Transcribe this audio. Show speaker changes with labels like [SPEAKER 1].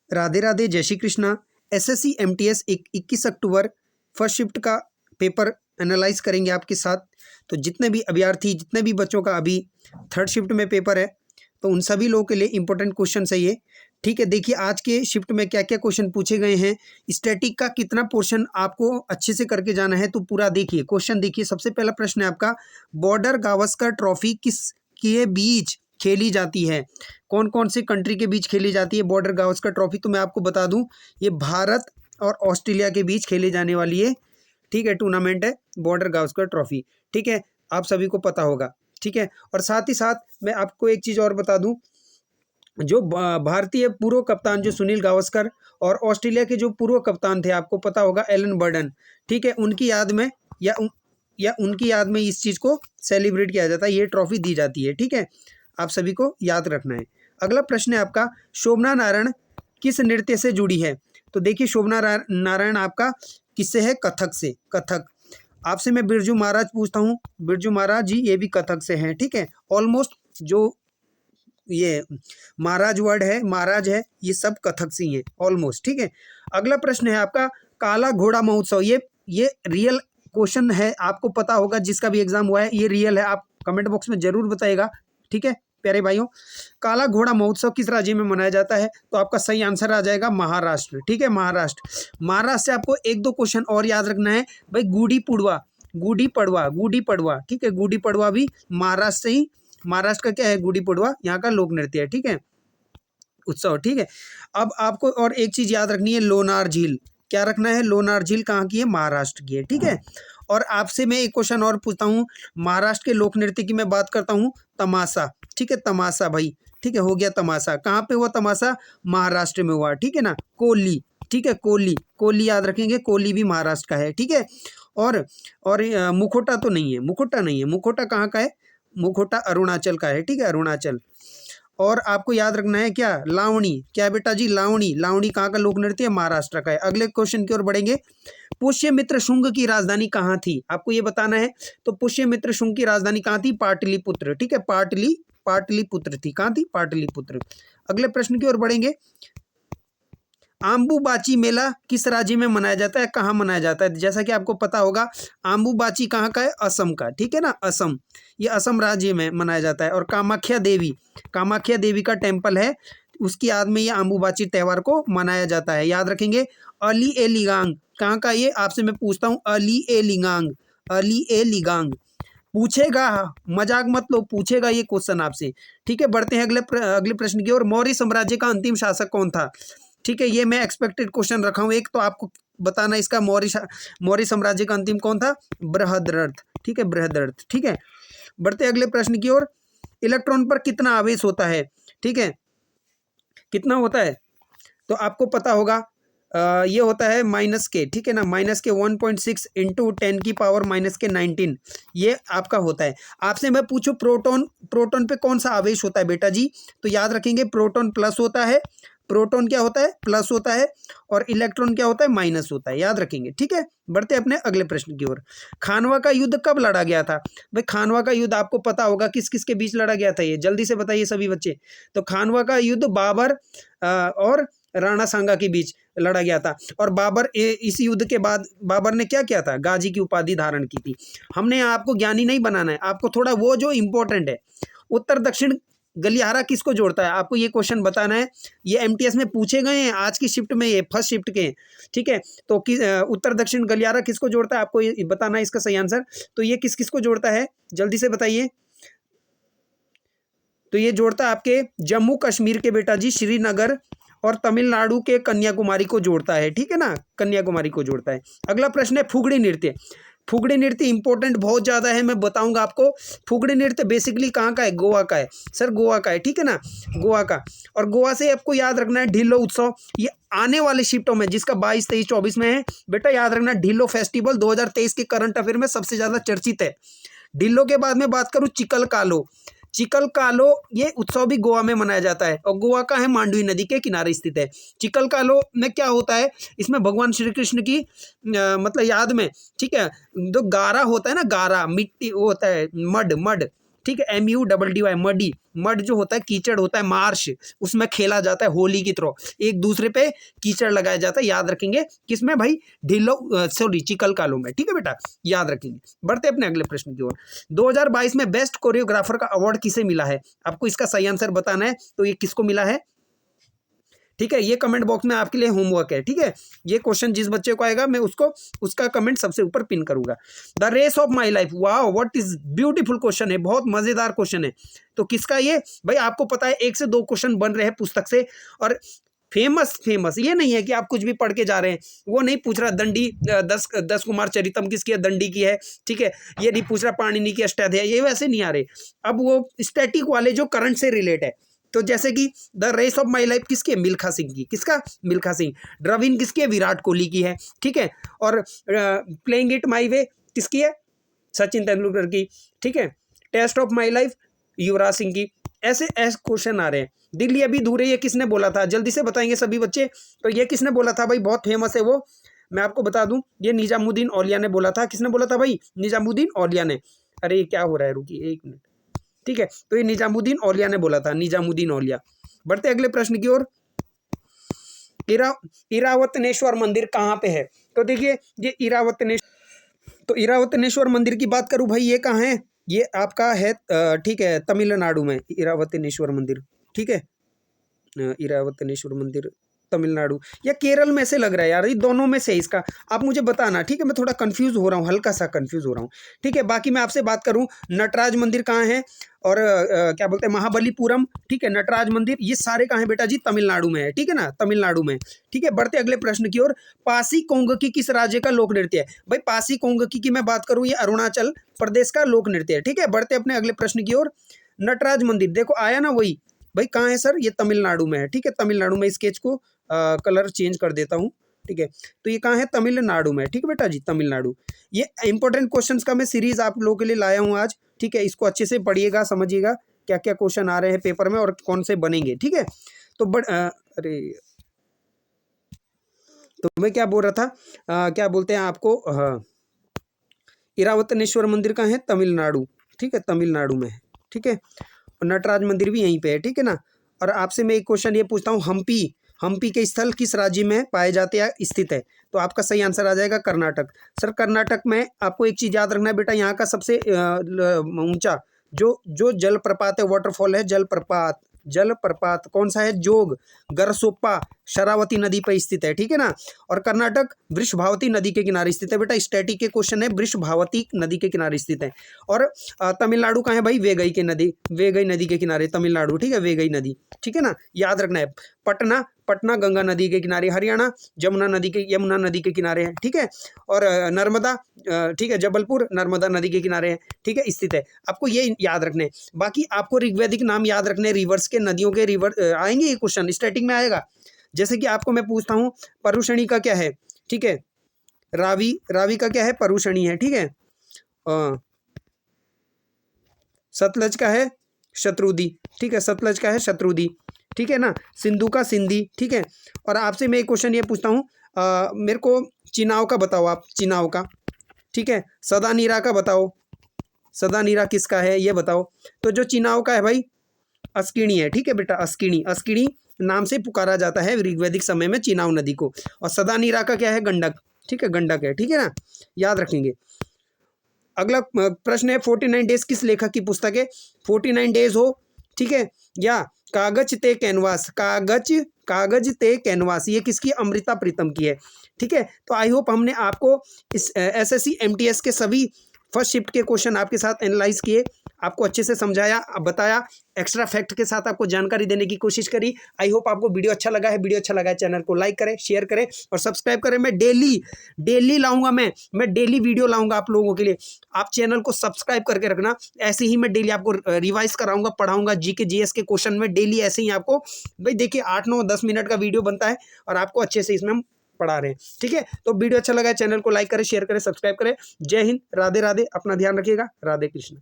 [SPEAKER 1] राधे राधे, जय Shri Krishna. SSC MTS 21 October first shift का paper analyse करेंगे आपके साथ। तो जितने भी अभ्यर्थी, जितने भी बच्चों का अभी थर्ड शिफ्ट में पेपर है, तो उन सभी लोगों के लिए इंपॉर्टेंट क्वेश्चन है ये। ठीक है, देखिए आज के शिफ्ट में क्या क्या क्वेश्चन पूछे गए हैं। स्टैटिक का कितना पोर्शन आपको अच्छे से करके जाना है, तो पूरा देखिए क्वेश्चन। देखिए सबसे पहला प्रश्न है आपका, बॉर्डर गावस्कर ट्रॉफी किस के बीच खेली जाती है? कौन कौन से कंट्री के बीच खेली जाती है बॉर्डर गावस्कर ट्रॉफी? तो मैं आपको बता दूं, ये भारत और ऑस्ट्रेलिया के बीच खेली जाने वाली है, ठीक है, टूर्नामेंट है बॉर्डर गावस्कर ट्रॉफी। ठीक है, आप सभी को पता होगा। ठीक है, और साथ ही साथ मैं आपको एक चीज़ और बता दूं, जो भारतीय पूर्व कप्तान जो सुनील गावस्कर और ऑस्ट्रेलिया के जो पूर्व कप्तान थे, आपको पता होगा एलन बर्डन, ठीक है, उनकी याद में या उनकी याद में इस चीज़ को सेलिब्रेट किया जाता है, ये ट्रॉफी दी जाती है। ठीक है, आप सभी को याद रखना है। अगला प्रश्न है आपका, शोभना नारायण किस नृत्य से जुड़ी है? तो देखिए शोभना नारायण आपका किससे है? कथक से। कथक। आपसे मैं बिरजू महाराज पूछता हूँ, बिरजू महाराज जी ये भी कथक से हैं। ठीक है, ऑलमोस्ट जो ये महाराज वर्ड है, महाराज है, ये सब कथक से ही है ऑलमोस्ट। ठीक है, अगला प्रश्न है आपका, काला घोड़ा महोत्सव, ये रियल क्वेश्चन है, आपको पता होगा, जिसका भी एग्जाम हुआ है ये रियल है, आप कमेंट बॉक्स में जरूर बताइएगा। ठीक है प्यारे भाइयों, काला घोड़ा महोत्सव किस राज्य में मनाया जाता है? तो आपका सही आंसर आ जाएगा महाराष्ट्र। ठीक है, महाराष्ट्र। महाराष्ट्र से आपको एक दो क्वेश्चन और याद रखना है भाई, गुड़ी पड़वा, गुड़ी पड़वा, गुड़ी पड़वा। ठीक है, गुड़ी पड़वा भी महाराष्ट्र से ही, महाराष्ट्र का क्या है? गुड़ी पड़वा यहाँ का लोक नृत्य है। ठीक है, उत्सव। ठीक है, अब आपको और एक चीज याद रखनी है, लोनार झील। क्या रखना है? लोनार झील कहाँ की है? महाराष्ट्र की है। ठीक है, और आपसे मैं एक क्वेश्चन और पूछता हूँ, महाराष्ट्र के लोक नृत्य की मैं बात करता हूँ, तमाशा। ठीक है, तमाशा भाई। ठीक है, हो गया तमाशा। कहाँ पे हुआ तमाशा? महाराष्ट्र में हुआ। ठीक है ना, कोली। ठीक है, कोली, कोली याद रखेंगे, कोली भी महाराष्ट्र का है। ठीक है, और मुखोटा तो नहीं है, मुखोटा नहीं है, मुखोटा कहाँ का है? मुखोटा अरुणाचल का है। ठीक है, अरुणाचल। और आपको याद रखना है क्या? लावणी। क्या बेटा जी? लावणी। लावणी कहाँ का लोक नृत्य है? महाराष्ट्र का है। अगले क्वेश्चन की ओर बढ़ेंगे, पुष्यमित्र शुंग की राजधानी कहाँ थी? आपको ये बताना है। तो पुष्यमित्र शुंग की राजधानी कहाँ थी? पाटलिपुत्र। ठीक है, पाटलिपुत्र थी। कहाँ थी? पाटलिपुत्र। अगले प्रश्न की ओर बढ़ेंगे, आम्बुबाची मेला किस राज्य में मनाया जाता है? कहाँ मनाया जाता है? जैसा कि आपको पता होगा, आम्बुबाची कहाँ का है? असम का। ठीक है ना, असम, ये असम राज्य में मनाया जाता है। और कामाख्या देवी, कामाख्या देवी का टेम्पल है, उसकी याद में ये आम्बुबाची त्यौहार को मनाया जाता है। याद रखेंगे। अली ए लिगांग कहाँ का? ये आपसे मैं पूछता हूँ, अली ए लिगांग, अली ए लिगांग पूछेगा, मजाक मत लो, पूछेगा ये क्वेश्चन आपसे। ठीक है, बढ़ते हैं अगले प्रश्न की ओर, मौर्य साम्राज्य का अंतिम शासक कौन था? ठीक है, ये मैं एक्सपेक्टेड क्वेश्चन रखा हूँ एक, तो आपको बताना इसका, मौर्य साम्राज्य का अंतिम कौन था? बृहद्रथ। ठीक है, बृहद्रथ। ठीक है, बढ़ते अगले प्रश्न की ओर, इलेक्ट्रॉन पर कितना आवेश होता है? ठीक है, कितना होता है? तो आपको पता होगा, ये होता है माइनस के। ठीक है ना, माइनस के 1.6 इंटू 10 की पावर माइनस के 19, ये आपका होता है। आपसे मैं पूछूं, प्रोटॉन, प्रोटॉन पे कौन सा आवेश होता है बेटा जी? तो याद रखेंगे, प्रोटॉन प्लस होता है, प्रोटॉन क्या होता है? प्लस होता है, और इलेक्ट्रॉन क्या होता है? माइनस होता है, याद रखेंगे। ठीक है, बढ़ते अपने अगले प्रश्न की ओर, खानवा का युद्ध कब लड़ा गया था? भाई खानवा का युद्ध आपको पता होगा, किस किस के बीच लड़ा गया था? ये जल्दी से बताइए सभी बच्चे। तो खानवा का युद्ध बाबर और राणा सांगा के बीच लड़ा गया था। और बाबर, इस युद्ध के बाद बाबर ने क्या किया था? गाजी की उपाधि धारण की थी। हमने आपको ज्ञानी नहीं बनाना है, आपको थोड़ा वो जो इंपॉर्टेंट है, उत्तर दक्षिण गलियारा किसको जोड़ता है? आपको ये क्वेश्चन बताना है। ये एमटीएस में पूछे गए हैं आज की शिफ्ट में, ये फर्स्ट शिफ्ट के। ठीक है, तो उत्तर दक्षिण गलियारा किसको जोड़ता है? आपको ये बताना है इसका सही आंसर। तो ये किस किस को जोड़ता है? जल्दी से बताइए। तो ये जोड़ता है आपके जम्मू कश्मीर के बेटा जी श्रीनगर, और तमिलनाडु के कन्याकुमारी को जोड़ता है। ठीक है ना, कन्याकुमारी को जोड़ता है। अगला प्रश्न है, फुगड़ी नृत्य। फुगड़ी नृत्य इंपॉर्टेंट बहुत ज़्यादा है, मैं बताऊंगा आपको। फुगड़ी नृत्य बेसिकली कहाँ का है? गोवा का है सर, गोवा का है। ठीक है ना, गोवा का। और गोवा से आपको याद रखना है ढिल्लो उत्सव, ये आने वाले शिफ्टों में, जिसका 22, 23, 24 में है बेटा, याद रखना ढिल्लो फेस्टिवल 2023 के करंट अफेयर में सबसे ज़्यादा चर्चित है। ढिल्लो के बाद में बात करूँ, चिकल कालो, चिकल कालो, ये उत्सव भी गोवा में मनाया जाता है, और गोवा का है, मांडवी नदी के किनारे स्थित है। चिकल कालो में क्या होता है? इसमें भगवान श्री कृष्ण की मतलब याद में, ठीक है, जो गारा होता है ना, गारा मिट्टी, वो होता है मड, ठीक है, MUDDY मडी, मड जो होता है कीचड़ होता है, मार्श, उसमें खेला जाता है होली की तरह, एक दूसरे पे कीचड़ लगाया जाता है, याद रखेंगे किसमें भाई, ढिल्लो सॉरी चिकल कालों में, ठीक है बेटा, याद रखेंगे। बढ़ते अपने अगले प्रश्न की ओर। 2022 में बेस्ट कोरियोग्राफर का अवार्ड किसे मिला है, आपको इसका सही आंसर बताना है, तो ये किसको मिला है, ठीक है, ये कमेंट बॉक्स में आपके लिए होमवर्क है, ठीक है, ये क्वेश्चन जिस बच्चे को आएगा मैं उसको उसका कमेंट सबसे ऊपर पिन करूंगा। The race of my life, wow what is beautiful question है, बहुत मजेदार क्वेश्चन है। तो किसका ये भाई, आपको पता है 1 से 2 क्वेश्चन बन रहे हैं पुस्तक से, और फेमस ये नहीं है कि आप कुछ भी पढ़ के जा रहे हैं, वो नहीं पूछ रहा दंडी 10 कुमार चरितम किसकी है, दंडी की है, ठीक है, ये नहीं पूछ रहा पाणिनि की अष्टाध्यायी, ये वैसे नहीं आ रहे। अब वो स्टैटिक वाले जो करंट से रिलेट है, तो जैसे कि the race of my life किसकी है, मिल्खा सिंह की, किसका, मिल्खा सिंह। द्रविन किसकी है, विराट कोहली की है, ठीक है, और प्लेइंग इट माई वे किसकी है, सचिन तेंदुलकर की, ठीक है, test of my life Yuvraj Singh की। ऐसे क्वेश्चन आ रहे हैं। दिल्ली अभी दूर है, ये किसने बोला था, जल्दी से बताएंगे सभी बच्चे, तो ये किसने बोला था भाई, बहुत फेमस है वो, मैं आपको बता दूं, ये निजामुद्दीन औलिया ने बोला था। किसने बोला था भाई, निजामुद्दीन औलिया ने। अरे ये क्या हो रहा है, रुकिए 1 मिनट, ठीक है, तो ये निजामुद्दीन औलिया ने बोला था, निजामुद्दीन औलिया। बढ़ते अगले प्रश्न की ओर। इरावतनेश्वर मंदिर कहाँ पे है, तो देखिए ये इरावतनेश्वर मंदिर की बात करूं भाई, ये कहाँ है, ये आपका है ठीक है, तमिलनाडु में इरावतनेश्वर मंदिर, ठीक है, इरावतनेश्वर मंदिर तमिलनाडु या केरल में से लग रहा है यार, ये दोनों में से इसका आप मुझे बताना, ठीक है, मैं थोड़ा कंफ्यूज हो रहा हूँ, हल्का सा कंफ्यूज हो रहा हूँ, ठीक है। बाकी मैं आपसे बात करूँ, नटराज मंदिर कहाँ है, और क्या बोलते हैं महाबलीपुरम, ठीक है, नटराज मंदिर, ये सारे कहाँ है बेटा जी, तमिलनाडु में है, ठीक है ना, तमिलनाडु में, ठीक है। बढ़ते अगले प्रश्न की ओर। पासी कोंगकी किस राज्य का लोक नृत्य है, भाई पासी कोंगकी की मैं बात करूँ, ये अरुणाचल प्रदेश का लोक नृत्य है, ठीक है। बढ़ते अपने अगले प्रश्न की ओर। नटराज मंदिर देखो आया ना वही, भाई कहाँ है सर, ये तमिलनाडु में है, ठीक है, तमिलनाडु में। स्केच को कलर चेंज कर देता हूँ, ठीक है, तो ये कहाँ है, तमिलनाडु में, ठीक है बेटा जी, तमिलनाडु। ये इंपॉर्टेंट क्वेश्चंस का मैं सीरीज आप लोगों के लिए लाया हूँ आज, ठीक है, इसको अच्छे से पढ़िएगा, समझिएगा क्या क्या क्वेश्चन आ रहे हैं पेपर में और कौन से बनेंगे, ठीक है। तो अरे तो मैं क्या बोल रहा था, क्या बोलते हैं आपको, हाँ, इरावतनेश्वर मंदिर कहाँ है, तमिलनाडु, ठीक है, तमिलनाडु में है, ठीक है, और नटराज मंदिर भी यहीं पे है, ठीक है ना। और आपसे मैं एक क्वेश्चन ये पूछता हूँ, हम्पी के स्थल किस राज्य में पाए जाते हैं, स्थित है, तो आपका सही आंसर आ जाएगा कर्नाटक। सर कर्नाटक में आपको एक चीज़ याद रखना है बेटा, यहाँ का सबसे ऊंचा जो जलप्रपात है, वाटरफॉल है, जलप्रपात कौन सा है, जोग गरसोप्पा शरावती नदी पर स्थित है, ठीक है ना। और कर्नाटक वृषभावती नदी के किनारे स्थित है बेटा, स्टैटिक के क्वेश्चन है, वृषभावती नदी के किनारे स्थित है। और तमिलनाडु कहाँ है भाई, वेगई नदी के किनारे तमिलनाडु, ठीक है, वेगई नदी, ठीक है ना, याद रखना है। पटना गंगा नदी के किनारे, हरियाणा यमुना नदी के किनारे है, ठीक है। और नर्मदा, ठीक है, जबलपुर नर्मदा नदी के किनारे है, ठीक है, स्थित है। आपको ये याद रखने, बाकी आपको ऋग्वैदिक नाम याद रखने, रिवर्स के नदियों के आएंगे ये क्वेश्चन, स्टैटिक में आएगा। जैसे कि आपको मैं पूछता हूँ, परुषणी का क्या है, ठीक है, रावी का क्या है, परुषणी है, ठीक है, सतलज का है शत्रुदी, ठीक है, सतलज का है शत्रुदी, ठीक है ना, सिंधु का सिंधी, ठीक है। और आपसे मैं एक क्वेश्चन ये पूछता हूँ, मेरे को चिनाव का बताओ आप, चिनाव का, ठीक है, सदानीरा का बताओ, सदानीरा किसका है ये बताओ। तो जो चिनाव का है भाई अस्किणी है, ठीक है बेटा, अस्किणी नाम से पुकारा जाता है ऋग्वैदिक समय में चिनाव नदी को। और सदानीरा का क्या है, गंडक, ठीक है, गंडक है, ठीक है ना, याद रखेंगे। अगला प्रश्न है 49 डेज किस लेखक की पुस्तक है, 49 डेज हो, ठीक है, या कागज ते कैनवास, ये किसकी, अमृता प्रीतम की है, ठीक है। तो आई होप हमने आपको इस एसएससी एमटीएस के सभी फर्स्ट शिफ्ट के क्वेश्चन आपके साथ एनालाइज किए, आपको अच्छे से समझाया, बताया, एक्स्ट्रा फैक्ट के साथ आपको जानकारी देने की कोशिश करी। आई होप आपको वीडियो अच्छा लगा है। वीडियो अच्छा लगा है चैनल को लाइक करें, शेयर करें और सब्सक्राइब करें। मैं डेली लाऊंगा, मैं डेली वीडियो लाऊंगा आप लोगों के लिए। आप चैनल को सब्सक्राइब करके रखना, ऐसे ही मैं डेली आपको रिवाइज कराऊंगा, पढ़ाऊंगा, जीके जीएस के क्वेश्चन में डेली ऐसे ही आपको, भाई देखिए 8 9 10 मिनट का वीडियो बनता है और आपको अच्छे से इसमें हम पढ़ा रहे हैं, ठीक है। तो वीडियो अच्छा लगा है चैनल को लाइक करें, शेयर करें, सब्सक्राइब करें। जय हिंद, राधे राधे, अपना ध्यान रखिएगा, राधे कृष्ण।